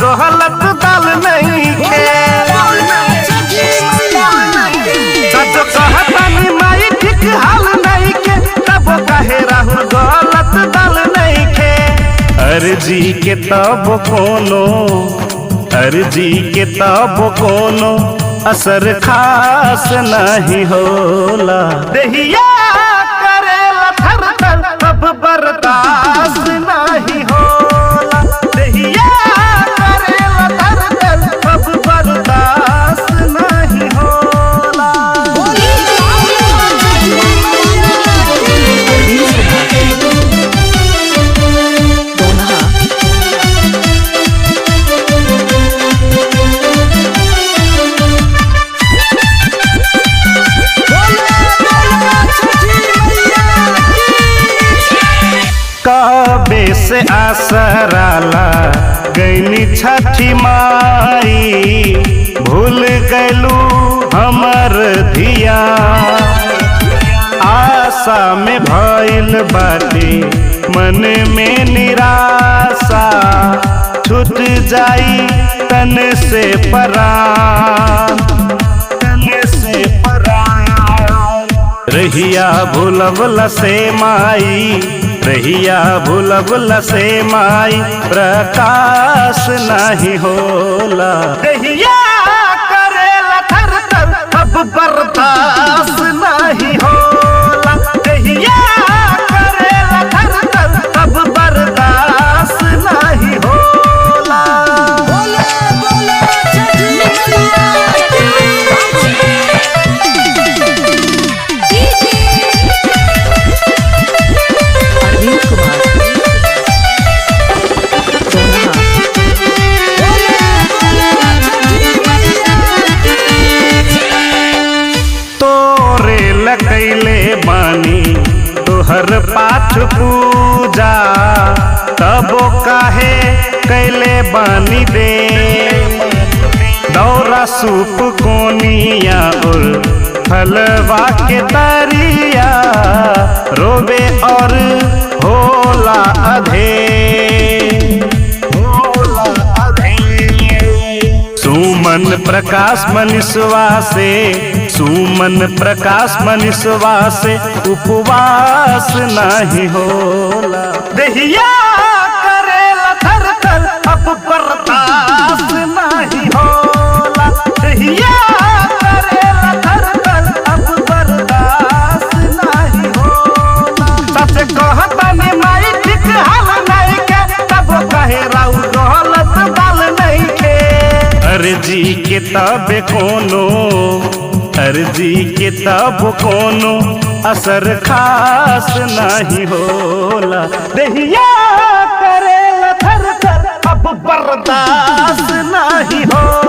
गलत दाल नहीं खे सच कहतानी माई ठीक हाल नहीं के तब कहे राहुल गलत दाल नहीं खे अर्जी के तब कोनो असर खास नहीं होला देहिया करेला थर थर अब बर्दाश्त नहीं होला देहिया करेला थर थर अब बर्दाश्त नहीं होला कबे से आसराला गईनी छठी माई भूल गलू हमर धिया आशा में भइल बाटे मन में निराशा छूट जाई तन से परान रहिया भूलवला से माई रहिया भूलवला से माई प्रकाश नहीं होला रहिया करेला थर थर अब बर्दाश्त नहीं होला रहिया करेला थर थर अब बर्दाश्त नहीं होला कैले बानी तोहर पाठ पूजा तबो काहे कैले बानी दे दौरा सूप कोनिया और फलवा के तरिया रोबे और होला अधे सुमन प्रकाश मनीषवा से उपवास नहीं होला देहिया करेला थर थर अब बर्दाश्त नहीं होला देहिया करेला थर थर अब बर्दाश्त नहीं होला सच कहतानी माई ठीक हाल नहीं के तब कहे राउ गलत दाल नहीं के अर्जी के तब कोनो असर खास नहीं होला देहिया करेला थर थर अब बर्दाश्त नहीं होला।